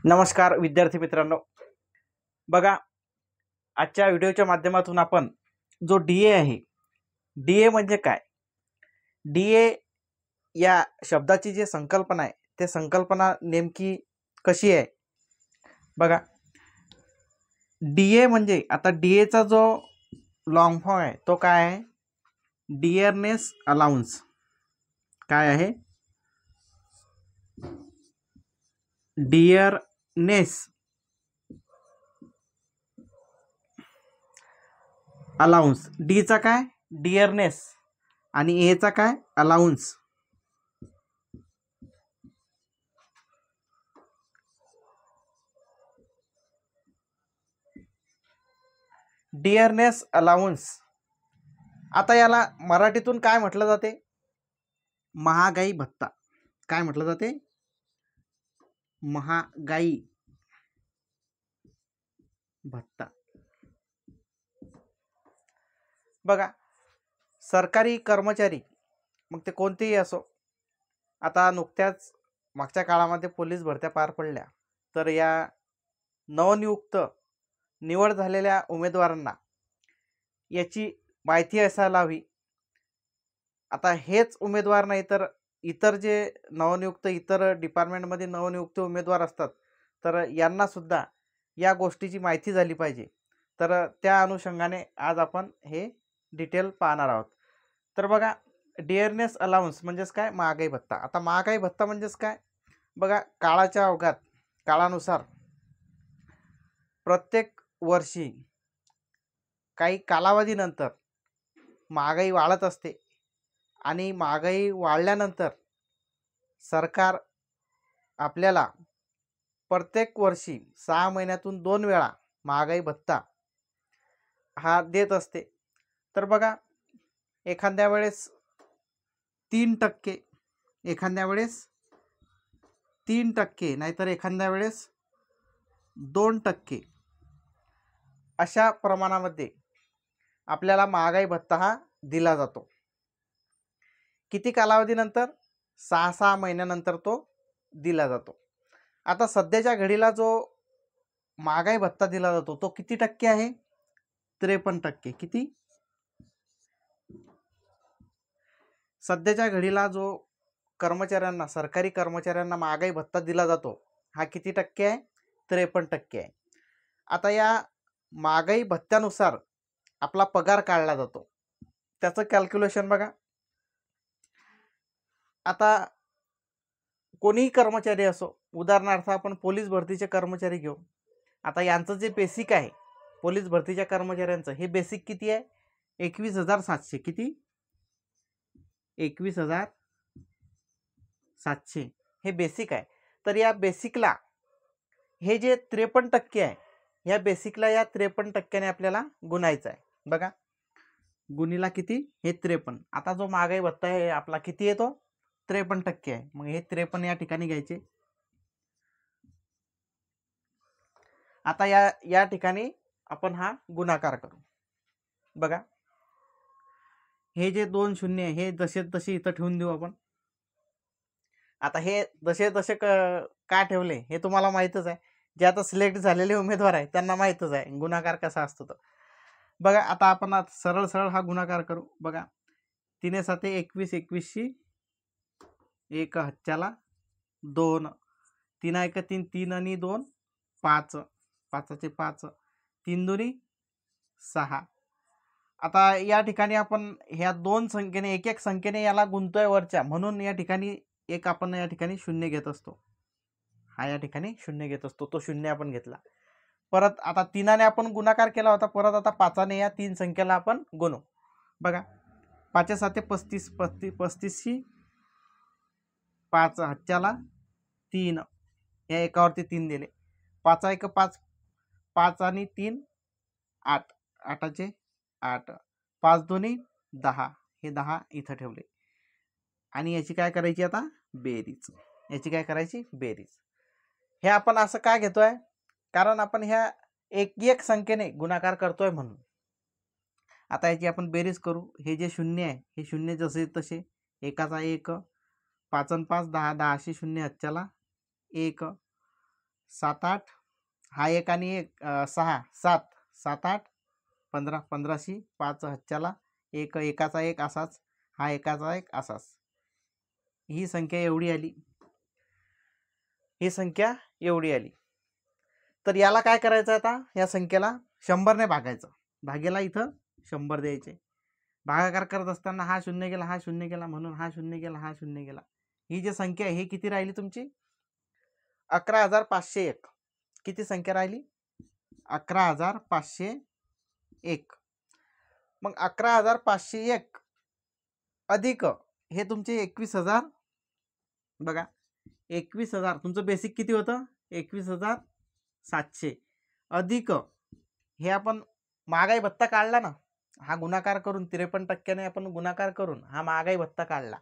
नमस्कार विद्यार्थी मित्रांनो, बघा आजच्या व्हिडिओच्या माध्यमातून आपण जो डीए आहे, डीए म्हणजे काय, डीए या शब्दाची जी संकल्पना आहे ते संकल्पना नेमकी कशी आहे बघा. डीए म्हणजे आता डीएचा जो लॉंग फॉर्म आहे तो काय आहे, डिअरनेस अलाउन्स. काय आहे, डिअरनेस अलाउन्स. डीचा काय, डिअरनेस, आणि एचा काय, अलाउन्स. डिअरनेस अलाउन्स. आता याला मराठीतून काय म्हटलं जाते, महागाई भत्ता. काय म्हटलं जाते, महागाई भत्ता. बघा, सरकारी कर्मचारी मग ते कोणतेही असो, आता नुकत्याच मागच्या काळामध्ये पोलीस भरत्या पार पडल्या, तर या नवनियुक्त निवड झालेल्या उमेदवारांना याची माहिती असायला हवी. आता हेच उमेदवार नाही तर इतर जे नवनियुक्त इतर डिपार्टमेंटमध्ये नवनियुक्त उमेदवार असतात, तर यांना सुद्धा या गोष्टीची माहिती झाली पाहिजे. तर त्या अनुषंगाने आज आपण हे डिटेल पाहणार आहोत. तर बघा, डिअरनेस अलाउन्स म्हणजेच काय, महागाई भत्ता. आता महागाई भत्ता म्हणजेच काय, बघा काळाच्या ओघात काळानुसार प्रत्येक वर्षी काही कालावधीनंतर महागाई वाढत असते आणि महागाई वाढल्यानंतर सरकार आपल्याला प्रत्येक वर्षी 6 महिन्यातून 2 वेळा महागाई भत्ता हा देत असते. तर बघा, एखाद्या वेळेस 3%, एखाद्या वेळेस 3%, नाहीतर एखाद्या वेळेस 2% अशा प्रमाणामध्ये आपल्याला महागाई भत्ता हा दिला जातो. किती कालावधीनंतर, 6 महिन्यानंतर तो दिला जातो. आता सध्याच्या घडीला जो महागाई भत्ता दिला जातो तो किती टक्के आहे, 53%. किती, सध्याच्या घडीला जो कर्मचाऱ्यांना, सरकारी कर्मचाऱ्यांना महागाई भत्ता दिला जातो हा किती टक्के आहे, 53% आहे. आता या महागाई भत्त्यानुसार आपला पगार काढला जातो. त्याचं कॅल्क्युलेशन बघा. आता कोणीही कर्मचारी असो, उदाहरणार्थ आपण पोलीस भरतीचे कर्मचारी घेऊ. आता यांचं जे बेसिक आहे पोलीस भरतीच्या कर्मचाऱ्यांचं, हे बेसिक किती आहे, 21,700. किती, 21,700 हे बेसिक आहे. तर या बेसिकला हे जे 53% आहे, या बेसिकला या 53%ने आपल्याला गुणायचं आहे. बघा, गुणीला किती, हे 53. आता जो महागाई भत्ता आहे आपला किती येतो, 53% आहे. मग हे 53 या ठिकाणी घ्यायचे. आता या ठिकाणी आपण हा गुणाकार करू. बघा, हे जे 2 शून्य हे जसे तसे इथं ठेवून देऊ आपण. आता हे जसे तसे का ठेवले हे तुम्हाला माहीतच आहे. जे आता सिलेक्ट झालेले उमेदवार आहे त्यांना माहीतच आहे गुणाकार कसा असतो तो. बघा, आता आपण सरळ सरळ हा गुणाकार करू. बघा, 3 7 21, 21 1 हच्च्याला 2, 3 1 3, 3 आणि 2 5, 5चे 5, 3 2 6. आता या ठिकाणी आपण ह्या 2 संख्येने एक एक संख्येने याला गुणतोय वरच्या, म्हणून या ठिकाणी एक आपण या ठिकाणी शून्य घेत असतो. हा या ठिकाणी शून्य घेत असतो, तो शून्य आपण घेतला. परत आता 3ने आपण गुणाकार केला होता, परत आता 5ने या 3 संख्येला आपण गुणू. बघा, 5 7 35, 35 5 हच्च्याला 3, या एकावरती 3 दिले. 5 1 5, 5 आणि 3 8, 8चे 8, 5 2 10, हे 10 इथं ठेवले. आणि याची काय करायची आता, बेरीज. याची काय करायची, बेरीज. हे आपण असं काय घेतोय, कारण आपण ह्या एक एक संख्येने गुणाकार करतोय म्हणून. आता याची आपण बेरीज करू. हे जे शून्य आहे हे शून्य जसे तसे, एकाचा 1, 5 आणि 5 10, 10 शून्य हच्च्याला 1, 7 8 हा 1 आणि 1 6 7 7 8 15 15शी 5 हच्च्याला 1 एकाचा 1 असाच, हा एकाचा 1 असाच. ही संख्या एवढी आली, ही संख्या एवढी आली. तर याला काय करायचं आता, या संख्येला 100ने भागायचं. भागेला इथं 100 द्यायचे. भागाकार करत असताना हा 0 गेला, हा 0 गेला, म्हणून हा 0 गेला, हा 0 गेला. ही जी संख्या आहे ही किती राहिली तुमची? 11,501. किती संख्या राहिली? 11,501. मग 11,501 अधिक हे तुमचे 21,000. बघा 21,000 तुमचं बेसिक किती होतं? 21,700 अधिक हे आपण महागाई भत्ता काढला ना, हा गुणाकार करून 53% आपण गुणाकार करून हा महागाई भत्ता काढला.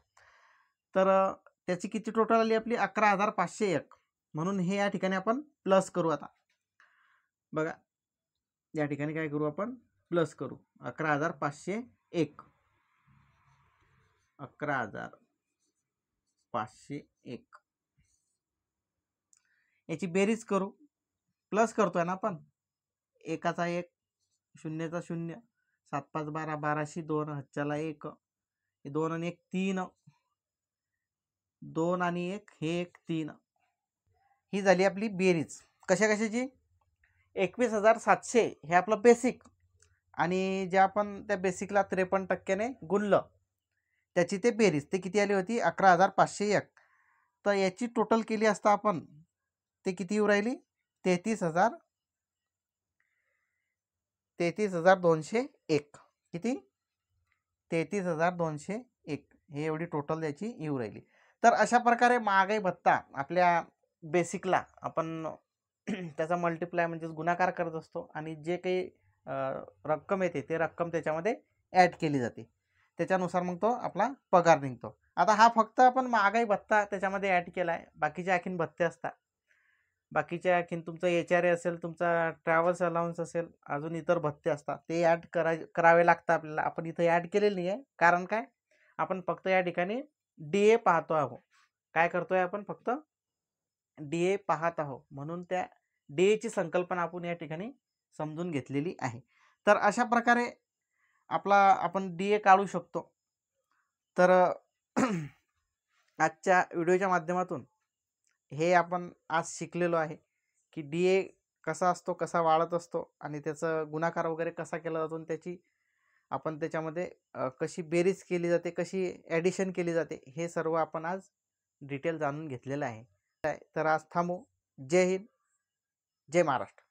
तर त्याची किती टोटल आली आपली? 11,501. म्हणून हे या ठिकाणी आपण प्लस करू. आता बघा या ठिकाणी काय करू आपण? प्लस करू. 11,501 11,501 याची बेरीज करू. प्लस करतोय ना आपण, एकाचा 1 शून्यचा 0 7 5 12 12शी 2 हच्च्याला 1 2 आणि 1 3 2 आणि 1 हे 1 3. ही झाली आपली बेरीज. कशा कशाची? 21,700 हे आपलं बेसिक, आणि जे आपण त्या बेसिकला 53%ने गुणलं त्याची ते बेरीज, ते किती आली होती? 11,501. तर याची टोटल केली असता आपण, ते किती येऊ राहिली? 33,201. किती? 33,201 हे एवढी टोटल याची येऊ राहिली. तर अशा प्रकारे महागाई भत्ता आपल्या बेसिकला आपण त्याचा मल्टिप्लाय म्हणजेच गुणाकार करत असतो, आणि जे काही रक्कम येते ते रक्कम त्याच्यामध्ये ॲड केली जाते. त्याच्यानुसार मग तो आपला पगार निघतो. आता हा फक्त आपण महागाई भत्ता त्याच्यामध्ये ॲड केला आहे. बाकीचे आणखीन भत्ते असतात, बाकीचे आणखीन तुमचं HRA असेल, तुमचा ट्रॅव्हल्स अलाउन्स असेल, अजून इतर भत्ते असतात, ते ॲड करावे लागतात आपल्याला. आपण इथं ॲड केलेलं नाही आहे. कारण काय? आपण फक्त या ठिकाणी DA पाहतो आहोत. काय करतोय आपण? फक्त DA पाहत आहोत, म्हणून त्या DAची संकल्पना आपण या ठिकाणी समजून घेतलेली आहे. तर अशा प्रकारे आपण DA काढू शकतो. तर आजच्या व्हिडिओच्या माध्यमातून हे आपण आज शिकलेलो आहे की DA कसा असतो, कसा वाढत असतो, आणि त्याचं गुणाकार वगैरे कसा केला जातो, त्याची आपण त्याच्यामध्ये कशी बेरीज केली जाते, कशी ॲडिशन केली जाते, हे सर्व आपण आज डिटेल जाणून घेतलेलं आहे. तर आज थांबू. जय हिंद, जय महाराष्ट्र.